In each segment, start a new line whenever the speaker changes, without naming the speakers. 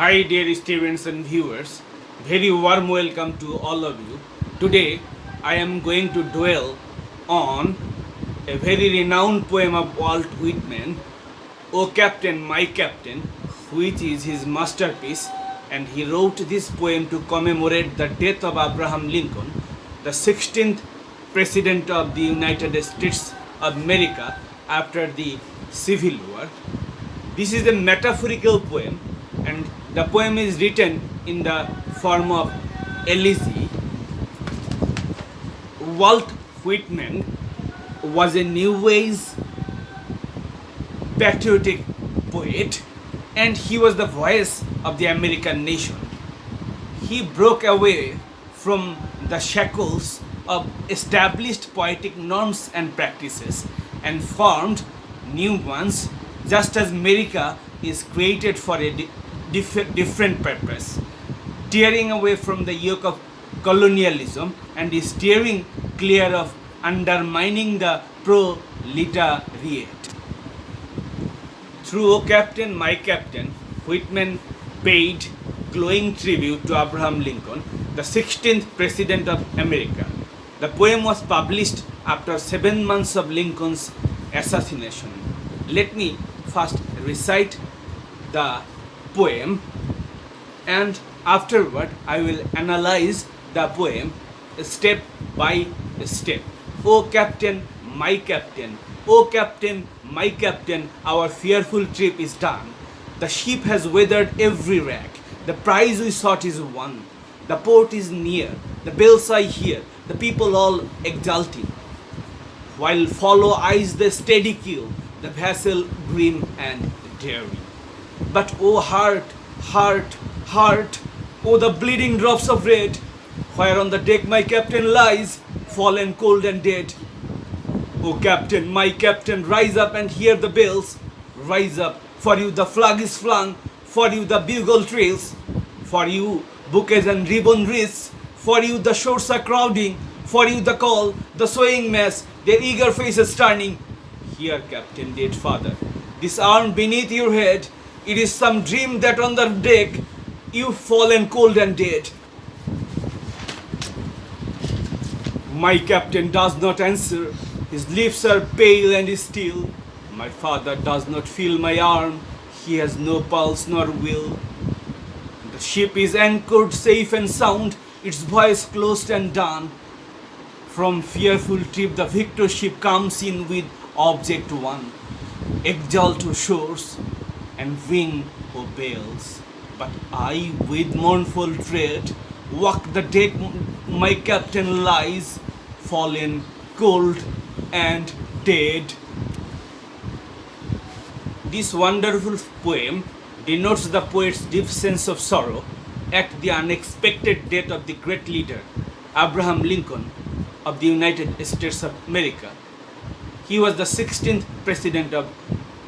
Hi, dear students and viewers. Very warm welcome to all of you. Today, I am going to dwell on a very renowned poem of Walt Whitman, O Captain, My Captain, which is his masterpiece, and he wrote this poem to commemorate the death of Abraham Lincoln, the 16th President of the United States of America after the Civil War. This is a metaphorical poem, and the poem is written in the form of elegy. Walt Whitman was a New Age patriotic poet, and he was the voice of the American nation. He broke away from the shackles of established poetic norms and practices and formed new ones, just as America is created for a different purpose, tearing away from the yoke of colonialism and steering clear of undermining the proletariat. Through O Captain, My Captain, Whitman paid glowing tribute to Abraham Lincoln, the 16th President of America. The poem was published after 7 months of Lincoln's assassination. Let me first recite the poem, and afterward I will analyze the poem step by step. O Captain, my Captain, O Captain, my Captain, our fearful trip is done. The ship has weathered every wreck. The prize we sought is won. The port is near. The bells I hear. The people all exulting. While follow eyes the steady keel, the vessel grim and daring. But oh heart, heart, heart, oh the bleeding drops of red, where on the deck my captain lies, fallen cold and dead. O Captain, my Captain, rise up and hear the bells. Rise up, for you the flag is flung, for you the bugle trills, for you bouquets and ribbon wreaths, for you the shores are crowding, for you the call, the swaying mass, their eager faces turning. Here, Captain, dead father, this arm beneath your head, it is some dream that on the deck you've fallen cold and dead. My captain does not answer. His lips are pale and still. My father does not feel my arm. He has no pulse nor will. The ship is anchored safe and sound, its voice closed and done. From fearful trip the victor ship comes in with object one. Exalt to shores and wing O bells. But I with mournful tread walk the deck my captain lies, fallen cold and dead. This wonderful poem denotes the poet's deep sense of sorrow at the unexpected death of the great leader, Abraham Lincoln of the United States of America. He was the 16th President of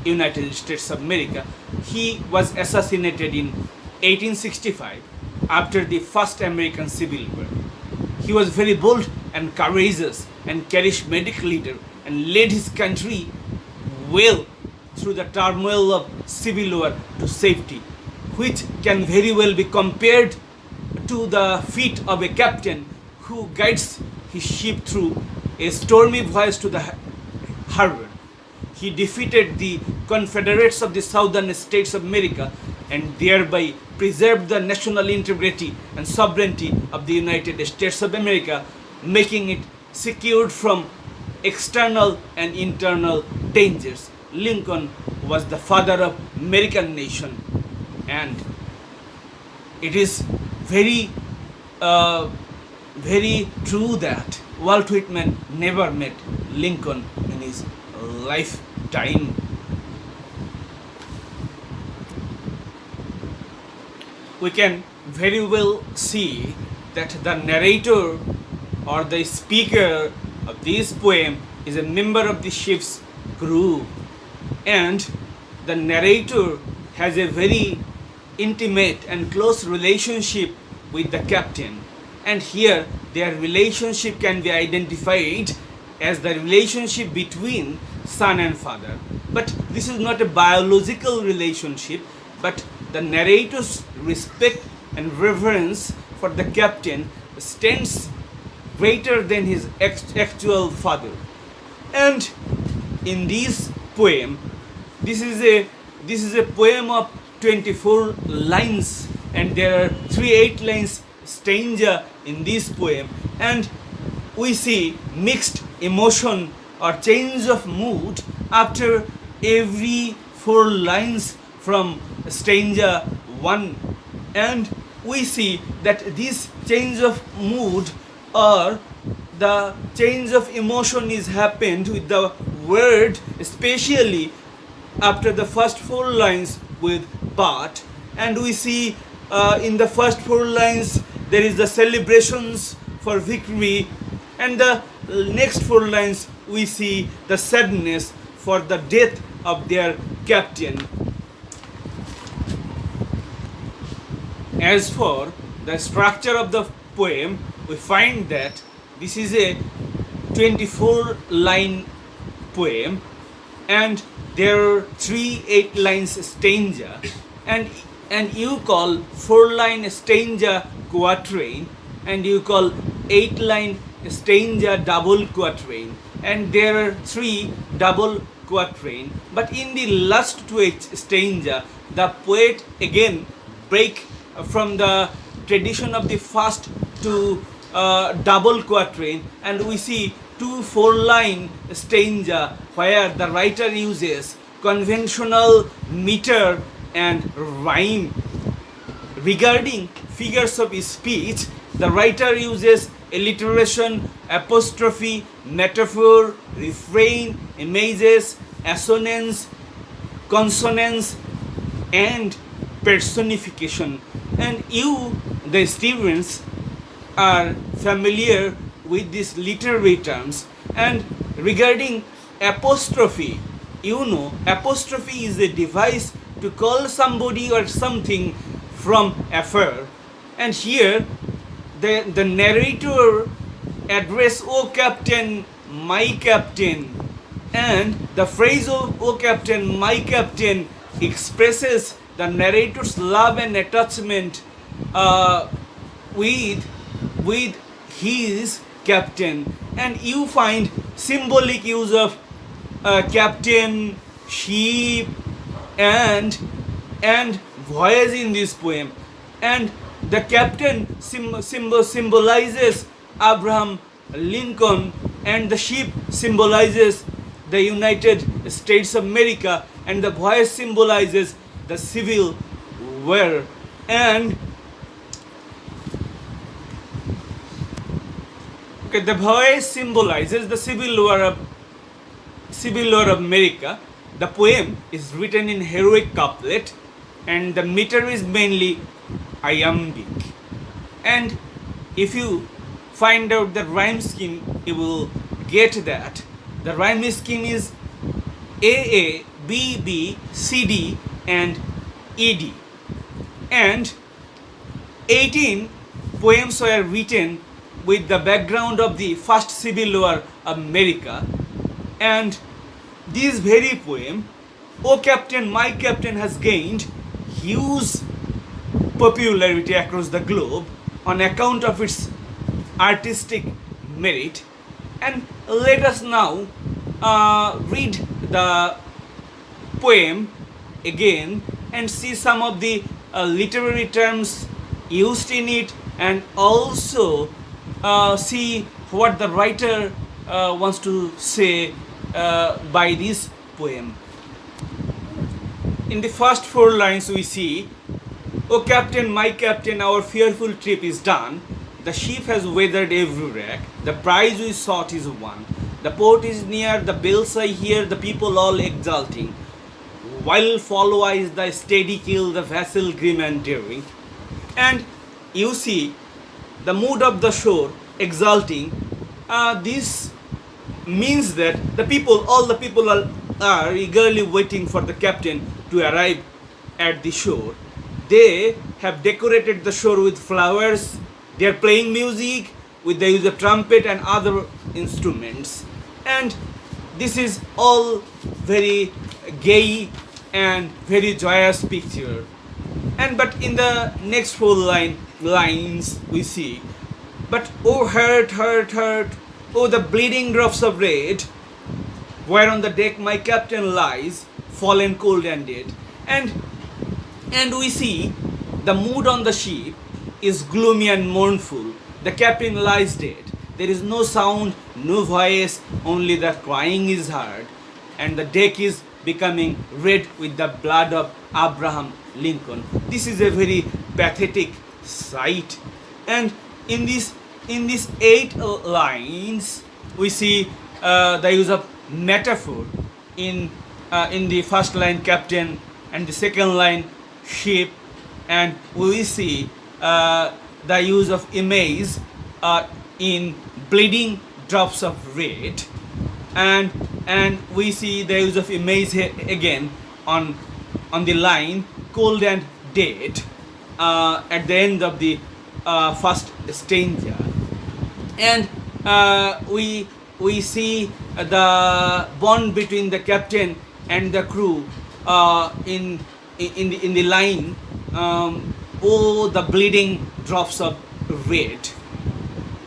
United States of America. He was assassinated in 1865 after the first American Civil War. He was very bold and courageous and charismatic leader and led his country well through the turmoil of Civil War to safety, which can very well be compared to the feat of a captain who guides his ship through a stormy voyage to the harbor. He defeated the Confederates of the southern states of America and thereby preserved the national integrity and sovereignty of the United States of America, making it secured from external and internal dangers. Lincoln was the father of American nation, and it is very true that Walt Whitman never met Lincoln in his lifetime. We can very well see that the narrator or the speaker of this poem is a member of the ship's crew, and the narrator has a very intimate and close relationship with the captain, and here their relationship can be identified as the relationship between son and father. But this is not a biological relationship, but the narrator's respect and reverence for the captain stands greater than his actual father. And in this poem, this is a poem of 24 lines, and there are 8 lines stanza in this poem, and we see mixed emotion or change of mood after every 4 lines from stanza 1, and we see that this change of mood or the change of emotion is happened with the word, especially after the first 4 lines with but, and we see in the first 4 lines there is the celebrations for victory, and the next 4 lines we see the sadness for the death of their captain. As for the structure of the poem, we find that this is a 24 line poem, and there are 8 lines stanza, and you call 4 line stanza quatrain, and you call 8 line stanza double quatrain, and there are 3 double quatrain. But in the last 2 stanza, the poet again break from the tradition of the first to double quatrain, and we see 2 4 line stanza where the writer uses conventional meter and rhyme. Regarding figures of speech, the writer uses alliteration, apostrophe, metaphor, refrain, images, assonance, consonance, and personification. And you, the students, are familiar with these literary terms. And regarding apostrophe, you know, apostrophe is a device to call somebody or something from afar. And here, the narrator address, "O Captain, my Captain," and the phrase of "O Captain, my Captain" expresses the narrator's love and attachment with his captain. And you find symbolic use of captain, sheep, and voyage in this poem. And the captain symbolizes Abraham Lincoln, and the sheep symbolizes the United States of America, and the voyage symbolizes the Civil War. And the voyage symbolizes the Civil War of America. The poem is written in heroic couplet, and the meter is mainly iambic. And if you find out the rhyme scheme, you will get that the rhyme scheme is AA, BB, CD, and ED. And 18 poems were written with the background of the first Civil War of America. And this very poem, "O Captain, my Captain," has gained huge popularity across the globe on account of its artistic merit. And let us now read the poem again and see some of the literary terms used in it, and also see what the writer wants to say by this poem. In the first 4 lines we see, "O Captain, my Captain, our fearful trip is done. The ship has weathered every wreck. The prize we sought is won. The port is near, the bells I hear, the people all exulting. While follow is the steady keel, the vessel grim and daring." And you see the mood of the shore exulting. This means that all the people are eagerly waiting for the captain to arrive at the shore. They have decorated the shore with flowers. They are playing music with the use of trumpet and other instruments. And this is all very gay and very joyous picture. And but in the next four lines we see, but oh hurt, hurt, hurt, oh the bleeding drops of red, where on the deck my captain lies, fallen cold and dead. And we see the mood on the ship is gloomy and mournful. The captain lies dead. There is no sound, no voice, only the crying is heard. And the deck is becoming red with the blood of Abraham Lincoln. This is a very pathetic sight. And in these 8 lines, we see the use of metaphor in the first line captain, and the second line ship, and we see the use of image in bleeding drops of red, and we see the use of image here again on the line cold and dead at the end of the first stanza. And we see the bond between the captain and the crew in the line, oh the bleeding drops of red.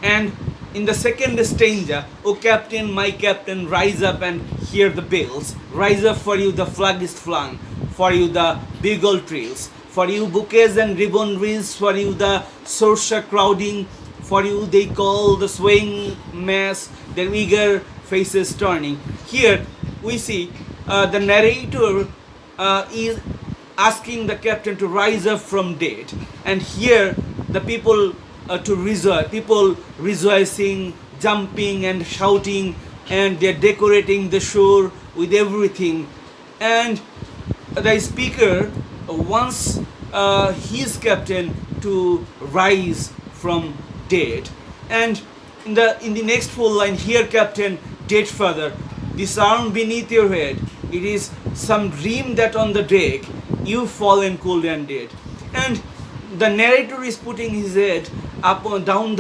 And in the second stanza, oh captain, my captain, rise up and hear the bells. Rise up, for you the flag is flung, for you the bugle trills, for you bouquets and ribbon wreaths, for you the swords are crowding, for you they call the swaying mass, their eager faces turning. Here we see the narrator is asking the captain to rise up from dead, and here the people people rejoicing, jumping and shouting, and they're decorating the shore with everything. And the speaker wants his captain to rise from dead. And in the next full line, here captain, dead father, disarm beneath your head, it is some dream that on the deck you fallen cold and dead. And the narrator is putting his head up or down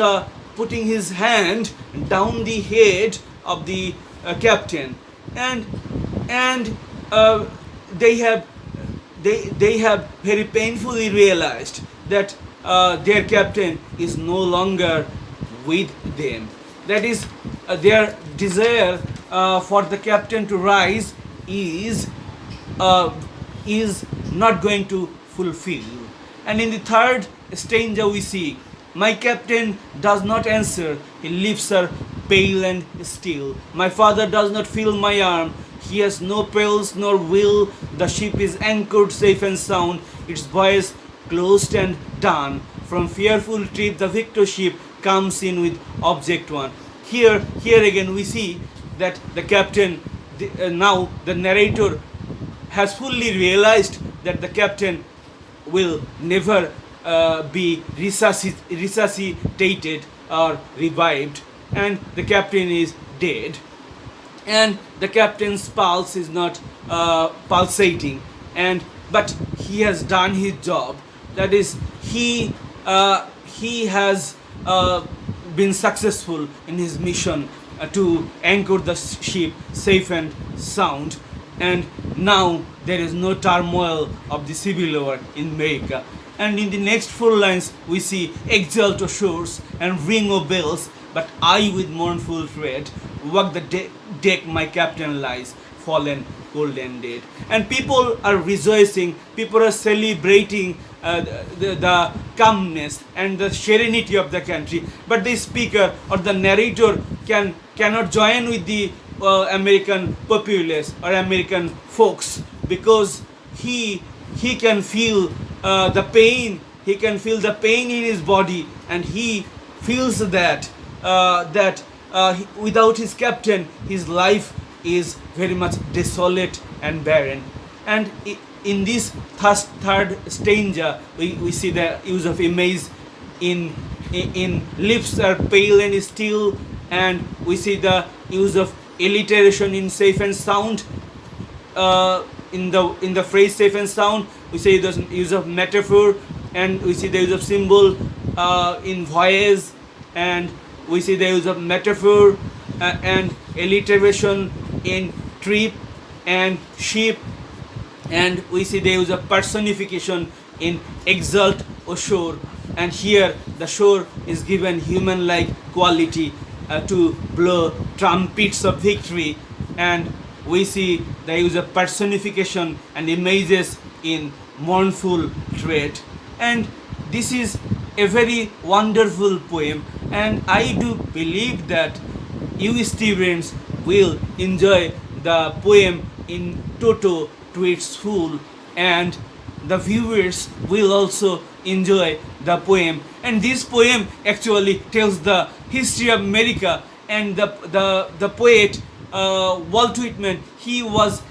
putting his hand down the head of the captain, and they have very painfully realized that their captain is no longer with them. That is, their desire for the captain to rise is not going to fulfill. And in the third stanza we see, my captain does not answer, he lips are pale and still. My father does not feel my arm, he has no pulse nor will. The ship is anchored safe and sound, its voice closed and done. From fearful trip the victor ship comes in with object one. Here again we see that the captain, now the narrator has fully realized that the captain will never be resuscitated or revived, and the captain is dead, and the captain's pulse is not pulsating, but he has done his job. That is, he has been successful in his mission to anchor the ship safe and sound, and now there is no turmoil of the civil war in America. And in the next 4 lines we see, exalt o shores and ring o bells, but I with mournful tread walk the deck my captain lies, fallen cold and dead. And people are rejoicing, people are celebrating the calmness and the serenity of the country, but the speaker or the narrator cannot join with the American populace or American folks, because he can feel the pain, he can feel the pain in his body, and he feels that without his captain his life is very much desolate and barren. And in this third stanza we see the use of image in lips are pale and still, and we see the use of alliteration in safe and sound. In the phrase safe and sound we see the use of metaphor, and we see the use of symbol in voice, and we see the use of metaphor and alliteration in trip and ship, and we see the use of personification in exalt o shore, and here the shore is given human-like quality to blow trumpets of victory, and we see the use of personification and images in mournful trait, and this is a very wonderful poem, and I do believe that you students will enjoy the poem in toto to its full, and the viewers will also enjoy the poem. And this poem actually tells the history of America, and the poet Walt Whitman, he was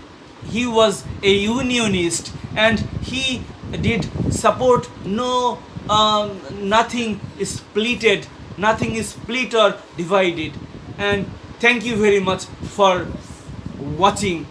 a unionist, and he did support nothing is splitted, nothing is split or divided. And thank you very much for watching